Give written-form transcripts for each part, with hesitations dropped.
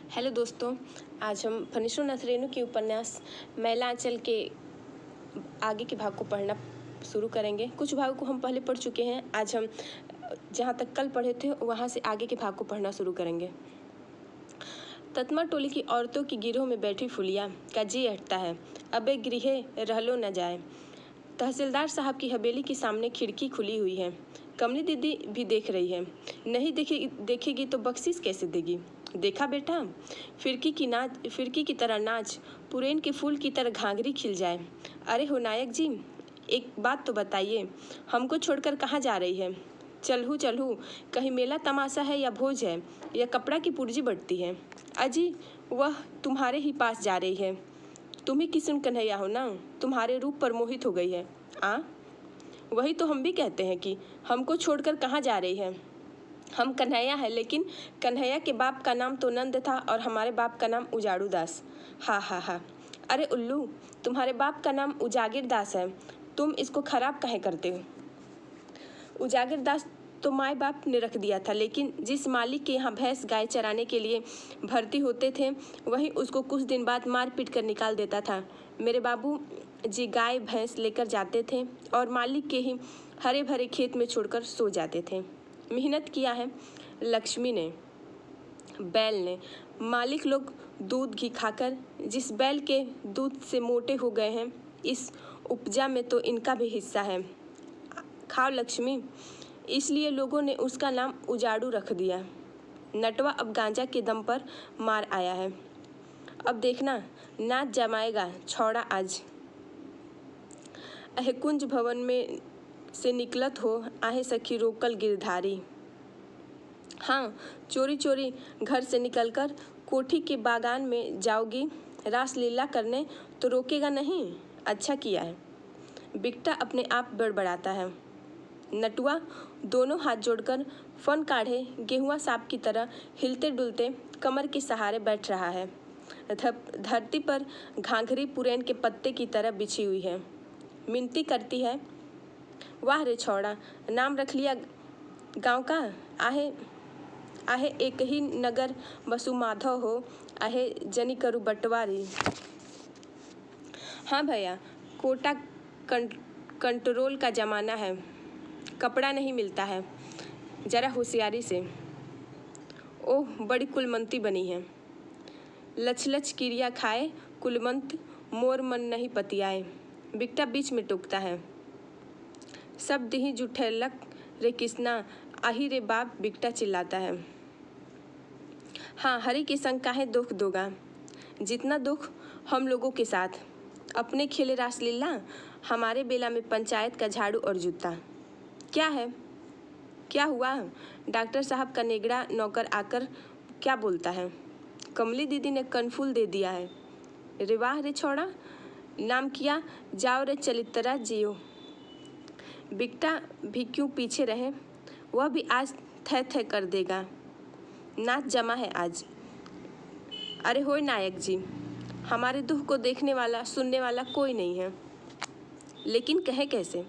Hello दोस्तों, आज हम फणीश्वरनाथ रेणु के उपन्यास मैला आंचल के आगे के भाग को पढ़ना शुरू करेंगे। कुछ भागों को हम पहले पढ़ चुके हैं। आज हम जहाँ तक कल पढ़े थे वहाँ से आगे के भाग को पढ़ना शुरू करेंगे। ततमा टोली की औरतों की गिरोह में बैठी फुलिया का जी अटता है, अबे गृह रहलो न जाए। तहसीलदार साहब की हवेली के सामने खिड़की खुली हुई है। कमली दीदी भी देख रही है। नहीं देखेगी तो बख्शीश कैसे देगी। देखा बेटा, फिरकी की तरह नाच, पुरैन के फूल की तरह घाघरी खिल जाए। अरे हो नायक जी, एक बात तो बताइए, हमको छोड़कर कहाँ जा रही है? चलू, कहीं मेला तमाशा है या भोज है या कपड़ा की पुर्जी बढ़ती है? अजी, वह तुम्हारे ही पास जा रही है। तुम ही किशुन कन्हैया हो ना, तुम्हारे रूप पर मोहित हो गई है। वही तो हम भी कहते हैं कि हमको छोड़कर कहाँ जा रही है। हम कन्हैया है, लेकिन कन्हैया के बाप का नाम तो नंद था और हमारे बाप का नाम उजाड़ू दास। हा। अरे उल्लू, तुम्हारे बाप का नाम उजागिर दास है, तुम इसको खराब काहे करते हो? उजागिर दास तो माए बाप ने रख दिया था, लेकिन जिस मालिक के यहाँ भैंस गाय चराने के लिए भर्ती होते थे वही उसको कुछ दिन बाद मार पीट कर निकाल देता था। मेरे बाबू जी गाय भैंस लेकर जाते थे और मालिक के ही हरे भरे खेत में छोड़कर सो जाते थे। मेहनत किया है लक्ष्मी ने, बैल ने। मालिक लोग दूध घी खाकर जिस बैल के दूध से मोटे हो गए हैं, इस उपजा में तो इनका भी हिस्सा है। खाओ लक्ष्मी। इसलिए लोगों ने उसका नाम उजाड़ू रख दिया। नटवा अब गांजा के दम पर मार आया है। अब देखना, नाच जमाएगा छौड़ा आज। अहे कुंज भवन में से निकलत हो, आहे सखी रोकल गिरधारी। हाँ, चोरी घर से निकलकर कोठी के बागान में जाओगी रासलीला करने तो रोकेगा नहीं। अच्छा किया है। बिकटा अपने आप बड़बड़ाता है। नटुआ दोनों हाथ जोड़कर फन काढ़े गेहुआ सांप की तरह हिलते डुलते कमर के सहारे बैठ रहा है। धरती पर घाघरी पुरैन के पत्ते की तरह बिछी हुई है। मिनती करती है, वाह रे छौड़ा, नाम रख लिया गांव का। आहे एक ही नगर बसु माधव हो, आहे जनी करू बंटवारी। हाँ भैया, कोटा कंट्रोल का ज़माना है, कपड़ा नहीं मिलता है, ज़रा होशियारी से। ओह, बड़ी कुलमंती बनी है। लच किरिया खाए कुलमंत, मोर मन नहीं पतियाए। बिकटा बीच में टोकता है। सब दिही जुठेलक रे किसना, आही रे बाप, बिकटा चिल्लाता है। हाँ, हरि के संग काहे दुख दोगा, जितना दुख हम लोगों के साथ। अपने खेले रासलीला, हमारे बेला में पंचायत का झाड़ू और जूता। क्या है? क्या हुआ? डॉक्टर साहब का नेगड़ा नौकर आकर क्या बोलता है? कमली दीदी ने कनफूल दे दिया है। रे वाह रे छौड़ा, नाम किया, जाओ रे चलितरा जियो। बिकटा भी क्यों पीछे रहे, वह भी आज थे कर देगा। नाच जमा है आज। अरे होय नायक जी, हमारे दुख को देखने वाला सुनने वाला कोई नहीं है, लेकिन कहे कैसे?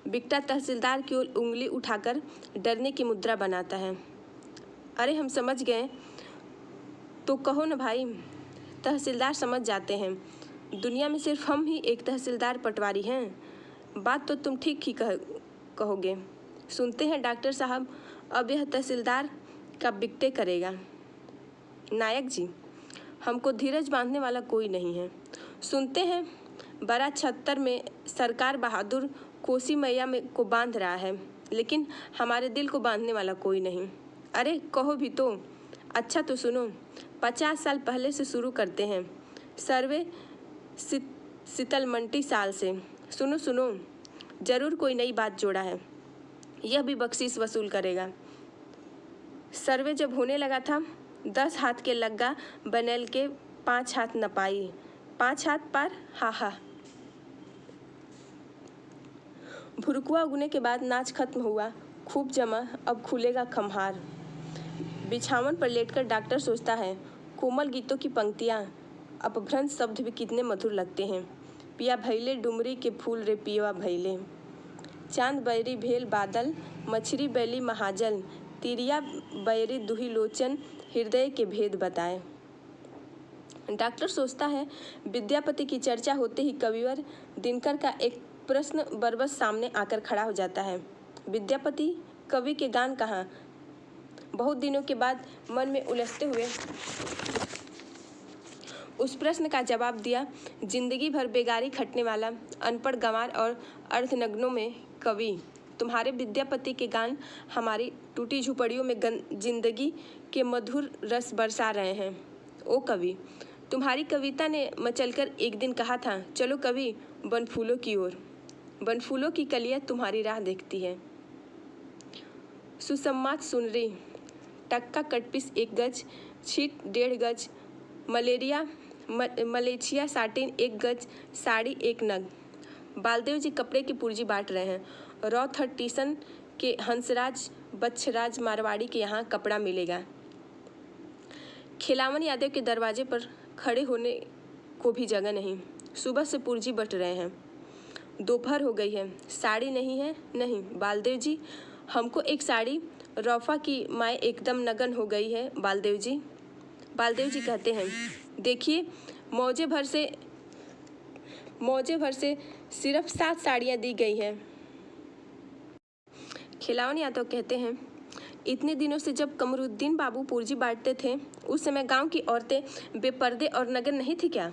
बिकटा तहसीलदार की ओर उंगली उठाकर डरने की मुद्रा बनाता है। अरे हम समझ गए, तो कहो न भाई। तहसीलदार समझ जाते हैं, दुनिया में सिर्फ हम ही एक तहसीलदार पटवारी हैं। बात तो तुम ठीक ही कहोगे। सुनते हैं डॉक्टर साहब, अब यह तहसीलदार का बिकटे करेगा। नायक जी, हमको धीरज बांधने वाला कोई नहीं है। सुनते हैं बड़ा 76 में सरकार बहादुर कोसी मैया में को बांध रहा है, लेकिन हमारे दिल को बांधने वाला कोई नहीं। अरे कहो भी तो। अच्छा तो सुनो, 50 साल पहले से शुरू करते हैं, सर्वे शीतलमंटी साल से। सुनो, जरूर कोई नई बात जोड़ा है। यह भी बख्शीश वसूल करेगा। सर्वे जब होने लगा था, 10 हाथ के लग्गा बनेल के 5 हाथ नपाई, 5 हाथ पार। हा। भुरकुआ उगने के बाद नाच खत्म हुआ, खूब जमा, अब खुलेगा खम्हार। बिछावन पर लेटकर डॉक्टर सोचता है, कोमल गीतों की पंक्तियाँ, अपभ्रंश शब्द भी कितने मधुर लगते हैं। पिया भैले डुमरी के फूल रे पियवा भैले, चांद बैरी भेल बादल, मछरी बैली महाजल, तिरिया बैरी दुही लोचन, हृदय के भेद बताए। डॉक्टर सोचता है। विद्यापति की चर्चा होते ही कविवर दिनकर का एक प्रश्न बरबस सामने आकर खड़ा हो जाता है। विद्यापति कवि के गान कहाँ? बहुत दिनों के बाद मन में उलझते हुए उस प्रश्न का जवाब दिया। जिंदगी भर बेगारी खटने वाला अनपढ़ गंवार और अर्धनग्नों में कवि तुम्हारे विद्यापति के गान हमारी टूटी झुपड़ियों में जिंदगी के मधुर रस बरसा रहे हैं। ओ कवि, तुम्हारी कविता ने मचलकर एक दिन कहा था, चलो कवि बनफूलों की ओर। बनफूलों की कलियां तुम्हारी राह देखती है। सुसम्मात सुनरी, टक्का कटपीस 1 गज, छीट 1.5 गज, मलेशिया साटिन 1 गज, साड़ी 1 नग। बालदेव जी कपड़े की पूर्जी बांट रहे हैं। रॉथर टीसन के हंसराज बच्छराज मारवाड़ी के यहाँ कपड़ा मिलेगा। खिलावन यादव के दरवाजे पर खड़े होने को भी जगह नहीं। सुबह से पूर्जी बट रहे हैं। दोपहर हो गई है, साड़ी नहीं है। नहीं बालदेव जी, हमको एक साड़ी। रौफा की माँ एकदम नगन हो गई है बालदेव जी। बालदेव जी कहते हैं, देखिए मौजे भर से सिर्फ 7 साड़ियाँ दी गई हैं। खिलावन यादव कहते हैं, इतने दिनों से जब कमरुद्दीन बाबू पूर्जी बांटते थे उस समय गांव की औरतें बेपर्दे और नगन नहीं थी क्या?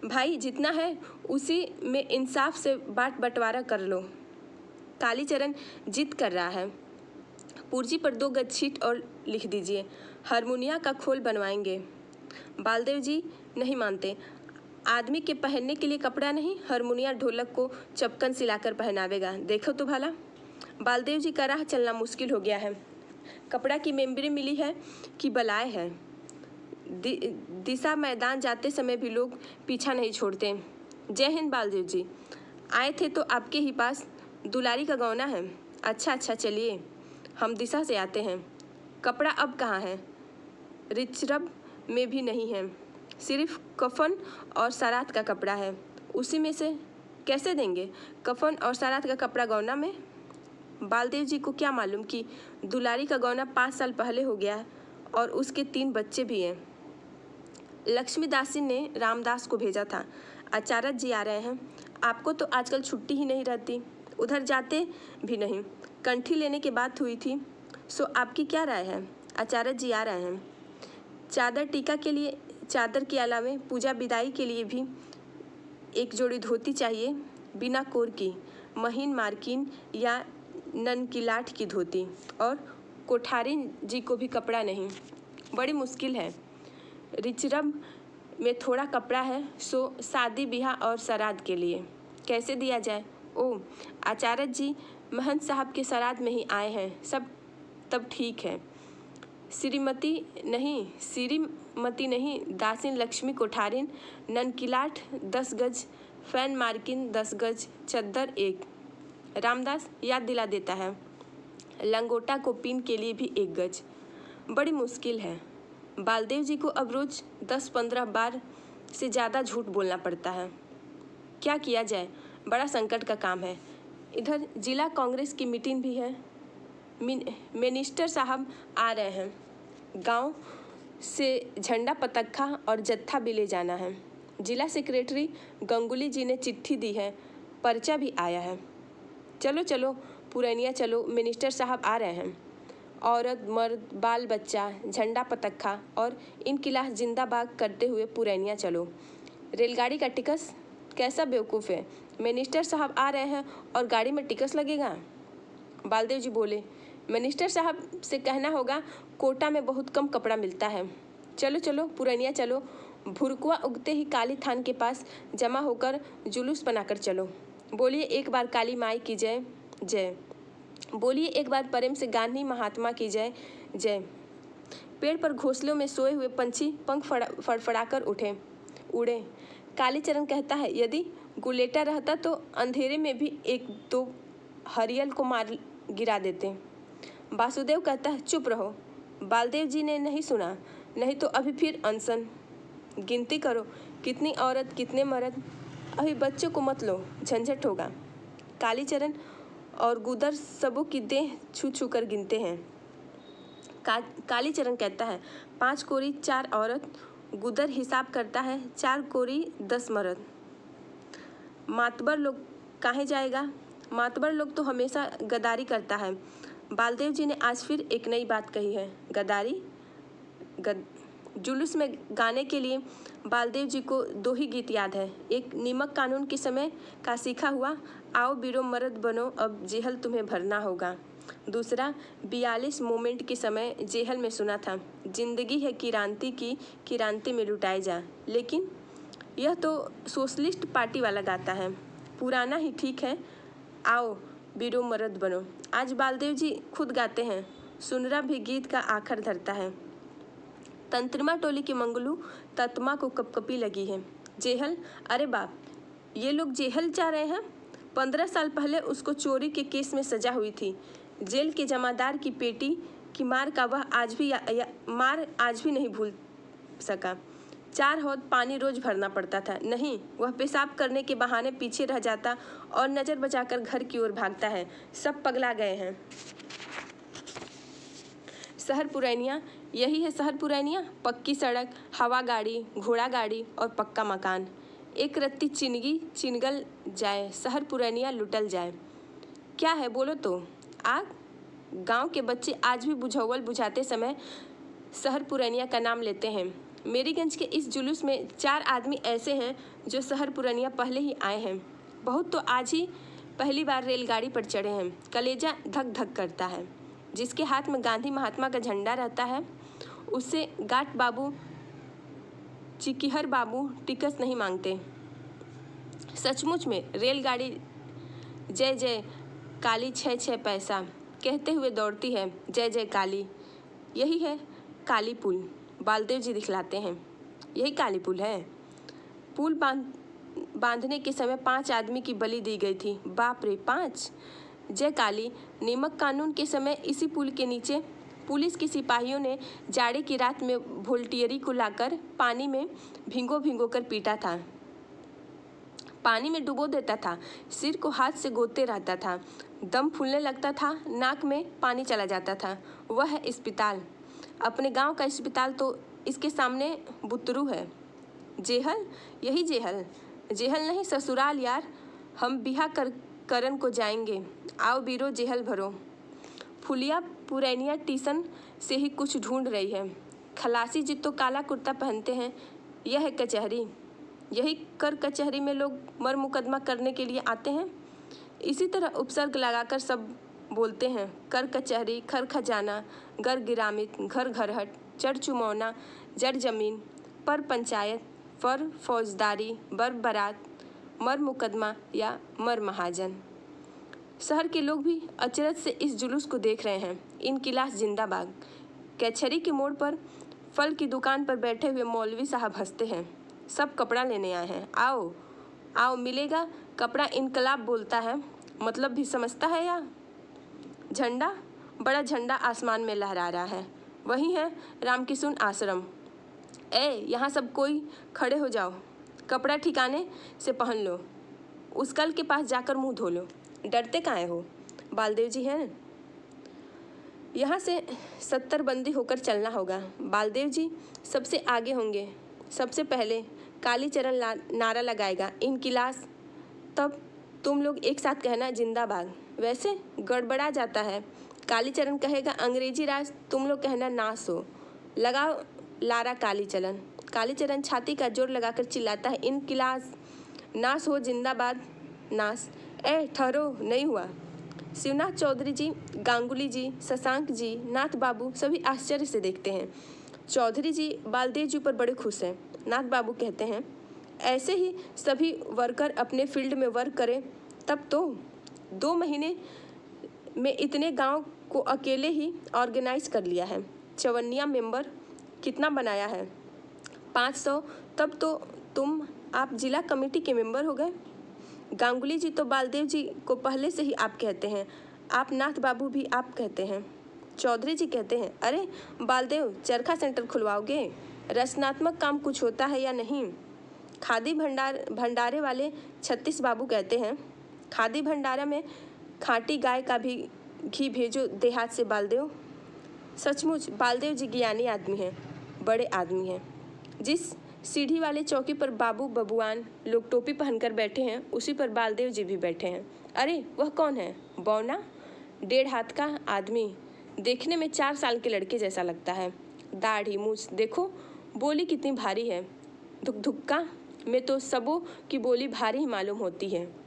भाई जितना है उसी में इंसाफ से बंटवारा कर लो। कालीचरण जिद कर रहा है। पूर्जी पर 2 गज छीट और लिख दीजिए, हारमोनिया का खोल बनवाएंगे। बालदेव जी नहीं मानते। आदमी के पहनने के लिए कपड़ा नहीं, हारमोनिया ढोलक को चपकन सिलाकर पहनावेगा। देखो तो भला। बालदेव जी का राह चलना मुश्किल हो गया है। कपड़ा की मेम्बरी मिली है कि बलाए है। दिशा मैदान जाते समय भी लोग पीछा नहीं छोड़ते। जय हिंद बालदेव जी। आए थे तो आपके ही पास। दुलारी का गौना है। अच्छा चलिए, हम दिशा से आते हैं। कपड़ा अब कहाँ है? रिचरब में भी नहीं है। सिर्फ कफन और सरात का कपड़ा है। उसी में से कैसे देंगे? कफन और सरात का कपड़ा गौना में? बालदेव जी को क्या मालूम कि दुलारी का गौना 5 साल पहले हो गया और उसके 3 बच्चे भी हैं। लक्ष्मीदासी ने रामदास को भेजा था, आचार्य जी आ रहे हैं। आपको तो आजकल छुट्टी ही नहीं रहती, उधर जाते भी नहीं। कंठी लेने की बात हुई थी, सो आपकी क्या राय है? आचार्य जी आ रहे हैं। चादर टीका के लिए, चादर के अलावे पूजा विदाई के लिए भी एक जोड़ी धोती चाहिए, बिना कोर की, महीन मार्किन या ननकिलाट की धोती। और कोठारी जी को भी कपड़ा नहीं, बड़ी मुश्किल है। रिचरब में थोड़ा कपड़ा है, सो शादी ब्याह और श्राद्ध के लिए कैसे दिया जाए? ओ आचार्य जी महंत साहब के श्राद्ध में ही आए हैं, सब तब ठीक है। श्रीमती नहीं, दासिन लक्ष्मी कोठारिन, ननकिलाट 10 गज, फैन मार्किन 10 गज, चद्दर 1। रामदास याद दिला देता है, लंगोटा को पिन के लिए भी 1 गज। बड़ी मुश्किल है। बालदेव जी को अब रोज 10-15 बार से ज़्यादा झूठ बोलना पड़ता है। क्या किया जाए, बड़ा संकट का काम है। इधर जिला कांग्रेस की मीटिंग भी है। मिनिस्टर साहब आ रहे हैं। गांव से झंडा पतखा और जत्था भी ले जाना है। जिला सेक्रेटरी गंगुली जी ने चिट्ठी दी है, पर्चा भी आया है। चलो पुरैनिया चलो, मिनिस्टर साहब आ रहे हैं। औरत मर्द बाल बच्चा झंडा पतखा और इनकिलाफ जिंदाबाद करते हुए पुरैनिया चलो। रेलगाड़ी का टिकस कैसा बेवकूफ़ है, मिनिस्टर साहब आ रहे हैं और गाड़ी में टिकस लगेगा। बालदेव जी बोले, मिनिस्टर साहब से कहना होगा कोटा में बहुत कम कपड़ा मिलता है। चलो पुरैनिया चलो। भुरकुआ उगते ही काली थान के पास जमा होकर जुलूस बनाकर चलो। बोलिए एक बार काली माई की जय जय। बोलिए एक बार प्रेम से गांधी महात्मा की जय जय। पेड़ पर घोंसलों में सोए हुए पंछी पंख फड़फड़ाकर उड़े। कालीचरण कहता है, यदि गुलेटा रहता तो अंधेरे में भी 1-2 हरियल को मार गिरा देते। वासुदेव कहता है, चुप रहो। बालदेव जी ने नहीं सुना, नहीं तो अभी फिर अनशन। गिनती करो, कितनी औरत कितने मर्द। अभी बच्चों को मत लो, झंझट होगा। कालीचरण और गुदर सबों की देह छू कर गिनते हैं। कालीचरण कहता है, 5 कोरी 4 औरत गुदर हिसाब करता है 4 कोरी 10 मरद। मातबर लोग काहे जाएगा, मातबर लोग तो हमेशा गद्दारी करता है। बालदेव जी ने आज फिर एक नई बात कही है, गद्दारी। जुलूस में गाने के लिए बालदेव जी को 2 ही गीत याद है। एक नीमक कानून के समय का सीखा हुआ, आओ बीरो मर्द बनो अब जेहल तुम्हें भरना होगा। दूसरा 42 मोमेंट के समय जेहल में सुना था, जिंदगी है किरांती की, किरांती में लुटाए जा। लेकिन यह तो सोशलिस्ट पार्टी वाला गाता है, पुराना ही ठीक है, आओ बीरो मर्द बनो। आज बालदेव जी खुद गाते हैं, सुनरा भी गीत का आखर धरता है। तंत्रिमा टोली की मंगलू तत्मा को कपकपी लगी है। जेहल, अरे बाप, ये लोग जेहल जा रहे हैं। 15 साल पहले उसको चोरी के केस में सजा हुई थी। जेल के जमादार की पेटी की मार का वह आज भी नहीं भूल सका। 4 हौद पानी रोज भरना पड़ता था। नहीं, वह पेशाब करने के बहाने पीछे रह जाता और नज़र बचाकर घर की ओर भागता है। सब पगला गए हैं। शहर पुरैनिया, यही है शहर पुरैनिया। पक्की सड़क, हवा गाड़ी, घोड़ा गाड़ी और पक्का मकान। एक रत्ती चिनगी चिनगल जाए, शहर पुरैनिया लुटल जाए। क्या है बोलो तो? आग। गांव के बच्चे आज भी बुझावल बुझाते समय शहर पुरैनिया का नाम लेते हैं। मेरीगंज के इस जुलूस में 4 आदमी ऐसे हैं जो शहर पुरैनिया पहले ही आए हैं। बहुत तो आज ही पहली बार रेलगाड़ी पर चढ़े हैं। कलेजा धक धक करता है। जिसके हाथ में गांधी महात्मा का झंडा रहता है उससे गाट बाबू चिकिहर बाबू टिकस नहीं मांगते। सचमुच में रेलगाड़ी जय जय काली 6 पैसा कहते हुए दौड़ती है। जय जय काली। यही है काली पुल। बालदेव जी दिखलाते हैं, यही काली पुल है। पुल बांधने के समय 5 आदमी की बलि दी गई थी। बाप रे, 5! जय काली। नीमक कानून के समय इसी पुल के नीचे पुलिस के सिपाहियों ने जाड़े की रात में वोल्टियरी को लाकर पानी में भिगो कर पीटा था। पानी में डुबो देता था, सिर को हाथ से गोदते रहता था, दम फूलने लगता था, नाक में पानी चला जाता था। वह है अस्पताल। अपने गांव का अस्पताल तो इसके सामने बुतरू है। जेहल, यही जेहल। जेहल नहीं ससुराल यार। हम बिहा करन को जाएंगे, आओ बीरो जेहल भरो। फुलिया पुरैनिया टीसन से ही कुछ ढूंढ रही है। खलासी जी तो काला कुर्ता पहनते हैं। यह है कचहरी। यही कर कचहरी में लोग मर मुकदमा करने के लिए आते हैं। इसी तरह उपसर्ग लगाकर सब बोलते हैं, कर कचहरी, खर खजाना, गर गिरामित, घर घरहट, चढ़ चुमौना, जड़ जमीन, पर पंचायत, फर फौजदारी, बर बारात, मर मुकदमा या मर महाजन। शहर के लोग भी अचरज से इस जुलूस को देख रहे हैं। इनकिलास जिंदाबाद। कचहरी के मोड़ पर फल की दुकान पर बैठे हुए मौलवी साहब हंसते हैं। सब कपड़ा लेने आए हैं, आओ आओ मिलेगा कपड़ा। इनकलाब बोलता है, मतलब भी समझता है या? झंडा, बड़ा झंडा आसमान में लहरा रहा है। वही है रामकिशुन आश्रम। यहाँ सब कोई खड़े हो जाओ, कपड़ा ठिकाने से पहन लो, उस कल के पास जाकर मुंह धो लो। डरते काहे हो? बालदेव जी हैं। यहाँ से 70 बंदी होकर चलना होगा। बालदेव जी सबसे आगे होंगे। सबसे पहले कालीचरण नारा लगाएगा, इनकिलास। तब तुम लोग एक साथ कहना जिंदाबाद। वैसे गड़बड़ा जाता है। कालीचरण कहेगा अंग्रेजी राज, तुम लोग कहना नाश हो। लगाओ लारा कालीचरण। कालीचरण छाती का जोर लगाकर चिल्लाता है, इनकिलास, नाश हो, जिंदाबाद, नाश। ठहरो, नहीं हुआ। शिवनाथ चौधरी जी, गांगुली जी, शशांक जी, नाथ बाबू सभी आश्चर्य से देखते हैं। चौधरी जी बालदेव जी पर बड़े खुश हैं। नाथ बाबू कहते हैं, ऐसे ही सभी वर्कर अपने फील्ड में वर्क करें तब तो 2 महीने में इतने गांव को अकेले ही ऑर्गेनाइज कर लिया है। 54 मेंबर कितना बनाया है? 500। तब तो आप जिला कमेटी के मेंबर हो गए। गांगुली जी तो बालदेव जी को पहले से ही आप कहते हैं। आप नाथ बाबू भी आप कहते हैं। चौधरी जी कहते हैं, अरे बालदेव चरखा सेंटर खुलवाओगे? रचनात्मक काम कुछ होता है या नहीं? खादी भंडारे वाले 36 बाबू कहते हैं, खादी भंडारा में खाटी गाय का भी घी भेजो देहात से बालदेव। सचमुच बालदेव जी ज्ञानी आदमी हैं, बड़े आदमी हैं। जिस सीढ़ी वाले चौकी पर बाबू बबुआन लोग टोपी पहनकर बैठे हैं, उसी पर बालदेव जी भी बैठे हैं। अरे वह कौन है? बौना 1.5 हाथ का आदमी, देखने में 4 साल के लड़के जैसा लगता है। दाढ़ी मूछ देखो, बोली कितनी भारी है। धुक्का में तो सबों की बोली भारी ही मालूम होती है,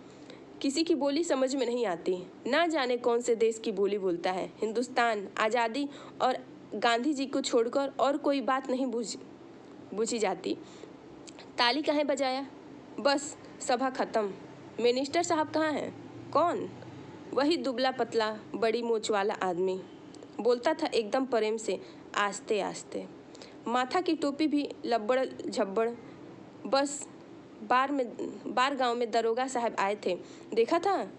किसी की बोली समझ में नहीं आती। ना जाने कौन से देश की बोली बोलता है। हिंदुस्तान, आज़ादी और गांधी जी को छोड़कर और कोई बात नहीं बुझी जाती। ताली काहे बजाया? बस सभा खत्म। मिनिस्टर साहब कहाँ हैं? कौन? वही दुबला पतला बड़ी मूंछ वाला आदमी बोलता था एकदम प्रेम से, आस्ते आस्ते। माथा की टोपी भी लब्बड़ झब्बड़। बस बार गांव में दरोगा साहब आए थे, देखा था?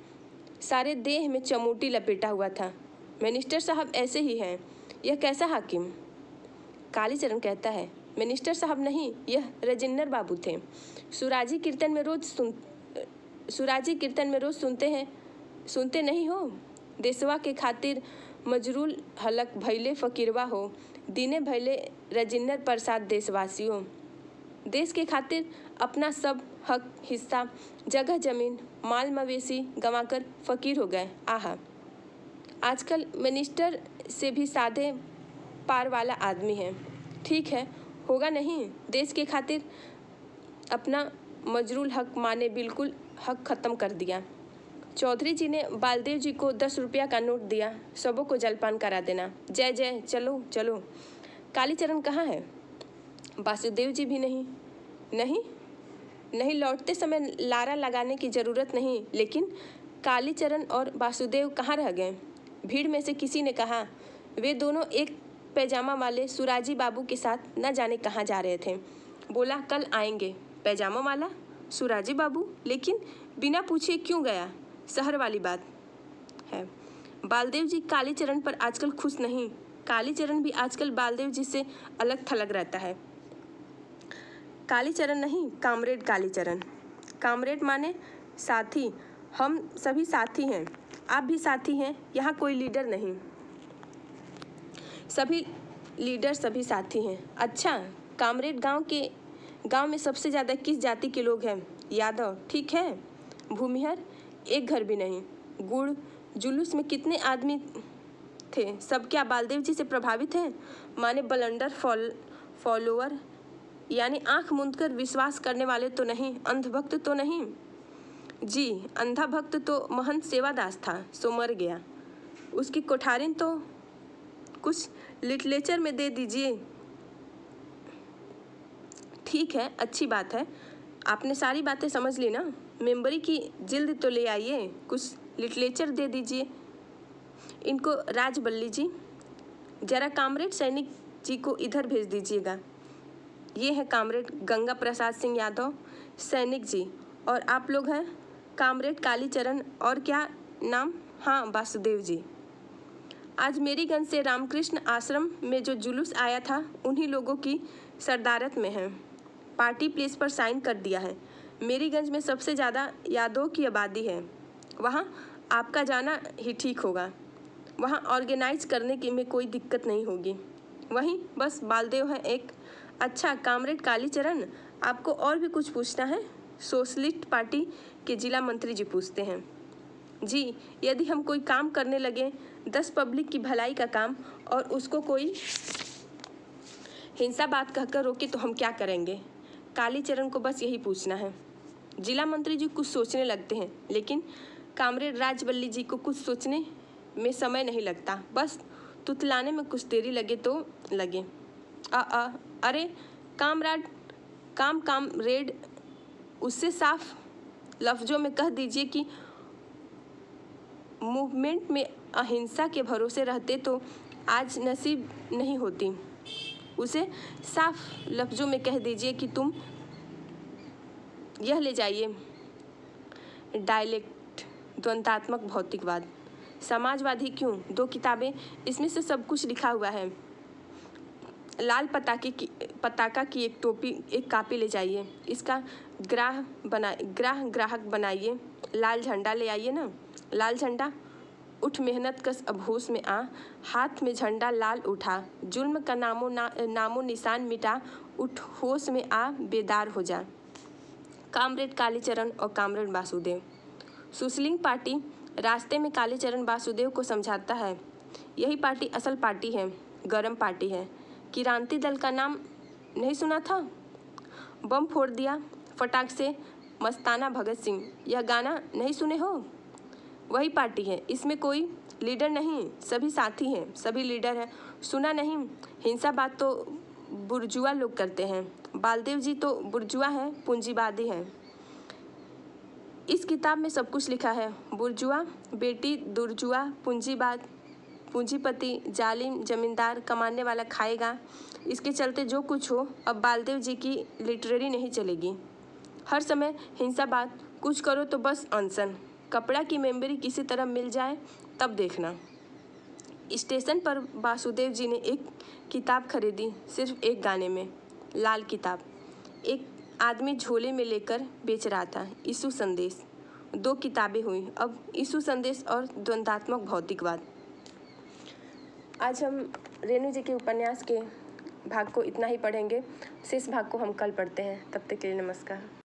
सारे देह में चमूटी लपेटा हुआ था। मिनिस्टर साहब ऐसे ही हैं। यह कैसा हाकिम? कालीचरण कहता है, मिनिस्टर साहब नहीं, यह रजिन्नर बाबू थे। सुराजी कीर्तन में रोज सुनते नहीं हो? देशवा के खातिर मजरूल हलक भैले फकीरवा हो, दीने भैले रजिन्नर प्रसाद देशवासियों। देश के खातिर अपना सब हक हिस्सा, जगह जमीन, माल मवेशी गंवाकर फकीर हो गए। आहा, आजकल मिनिस्टर से भी साधे पार वाला आदमी है। ठीक है, होगा नहीं। देश के खातिर अपना मजरूल हक माने बिल्कुल हक ख़त्म कर दिया। चौधरी जी ने बालदेव जी को 10 रुपया का नोट दिया, सबों को जलपान करा देना। जय जय, चलो चलो। कालीचरण कहाँ है? वासुदेव जी भी नहीं, लौटते समय लारा लगाने की ज़रूरत नहीं। लेकिन कालीचरण और वासुदेव कहाँ रह गए? भीड़ में से किसी ने कहा, वे दोनों एक पैजामा वाले सुराजी बाबू के साथ न जाने कहाँ जा रहे थे। बोला, कल आएंगे। पैजामा वाला सुराजी बाबू? लेकिन बिना पूछे क्यों गया? शहर वाली बात है। बालदेव जी कालीचरण पर आजकल खुश नहीं। कालीचरण भी आजकल बालदेव जी से अलग थलग रहता है। कालीचरण नहीं, कामरेड कालीचरण। कामरेड माने साथी। हम सभी साथी हैं, आप भी साथी हैं। यहाँ कोई लीडर नहीं, सभी लीडर सभी साथी हैं। अच्छा, कामरेड गांव में सबसे ज़्यादा किस जाति के लोग हैं? यादव। ठीक है। भूमिहर? एक घर भी नहीं। गुड़? जुलूस में कितने आदमी थे? सब क्या बालदेव जी से प्रभावित हैं? माने बलंडर फॉलोअर, यानी आंख मूंदकर विश्वास करने वाले तो नहीं, अंधभक्त तो नहीं? जी, अंधा भक्त तो महंत सेवादास था, सो मर गया। उसकी कोठारिन तो कुछ लिटरेचर में दे दीजिए। ठीक है, अच्छी बात है। आपने सारी बातें समझ ली ना? मेंबरी की जिल्द तो ले आइए, कुछ लिटरेचर दे दीजिए इनको। राजबल्ली जी, जरा कामरेड सैनिक जी को इधर भेज दीजिएगा। ये है कामरेड गंगा प्रसाद सिंह यादव, सैनिक जी। और आप लोग हैं कामरेड कालीचरण, और क्या नाम? हाँ, वासुदेव जी। आज मेरीगंज से रामकृष्ण आश्रम में जो जुलूस आया था, उन्हीं लोगों की सरदारत में है। पार्टी प्लेस पर साइन कर दिया है। मेरीगंज में सबसे ज़्यादा यादव की आबादी है, वहाँ आपका जाना ही ठीक होगा। वहाँ ऑर्गेनाइज करने की में कोई दिक्कत नहीं होगी। वहीं बस बालदेव है एक। अच्छा कामरेड कालीचरण, आपको और भी कुछ पूछना है? सोशलिस्ट पार्टी के जिला मंत्री जी पूछते हैं। जी, यदि हम कोई काम करने लगे, 10 पब्लिक की भलाई का काम, और उसको कोई हिंसा बात कहकर रोके तो हम क्या करेंगे? कालीचरण को बस यही पूछना है। जिला मंत्री जी कुछ सोचने लगते हैं, लेकिन कामरेड राजबल्ली जी को कुछ सोचने में समय नहीं लगता। बस तुतलाने में कुछ देरी लगे तो लगे। अरे कामरेड, उससे साफ लफ्ज़ों में कह दीजिए कि मूवमेंट में अहिंसा के भरोसे रहते तो आज नसीब नहीं होती। उसे साफ लफ्ज़ों में कह दीजिए कि तुम यह ले जाइए, डायलेक्ट, द्वंद्वात्मक भौतिकवाद। समाजवादी क्यों? 2 किताबें, इसमें से सब कुछ लिखा हुआ है। लाल पताका की एक कापी ले जाइए। इसका ग्राहक बनाइए। लाल झंडा ले आइए ना। लाल झंडा उठ, मेहनत कस अब होश में आ। हाथ में झंडा लाल उठा, जुल्म का नामो निशान मिटा, उठ होश में आ बेदार हो जा। कामरेड कालीचरण और कामरेड वासुदेव। सुसलिंग पार्टी रास्ते में कालीचरण वासुदेव को समझाता है, यही पार्टी असल पार्टी है, गरम पार्टी है। क्रांति दल का नाम नहीं सुना था? बम फोड़ दिया फटाक से मस्ताना भगत सिंह, यह गाना नहीं सुने हो? वही पार्टी है, इसमें कोई लीडर नहीं, सभी साथी हैं, सभी लीडर हैं। सुना नहीं? हिंसा बात तो बुर्जुआ लोग करते हैं। बालदेव जी तो बुर्जुआ हैं, पूंजीवादी हैं। इस किताब में सब कुछ लिखा है, बुर्जुआ बेटी दुर्जुआ, पूंजीवाद, पूंजीपति, जालिम, जमींदार, कमाने वाला खाएगा। इसके चलते जो कुछ हो, अब बालदेव जी की लिटरेरी नहीं चलेगी। हर समय हिंसा बात, कुछ करो तो बस अनशन, कपड़ा की मेमोरी किसी तरह मिल जाए तब देखना। स्टेशन पर वासुदेव जी ने एक किताब खरीदी, सिर्फ एक गाने में, लाल किताब। एक आदमी झोले में लेकर बेच रहा था, यीशु संदेश। 2 किताबें हुई, अब यीशु संदेश और द्वंद्वात्मक भौतिकवाद। आज हम रेणु जी के उपन्यास के भाग को इतना ही पढ़ेंगे, शेष भाग को हम कल पढ़ते हैं। तब तक के लिए नमस्कार।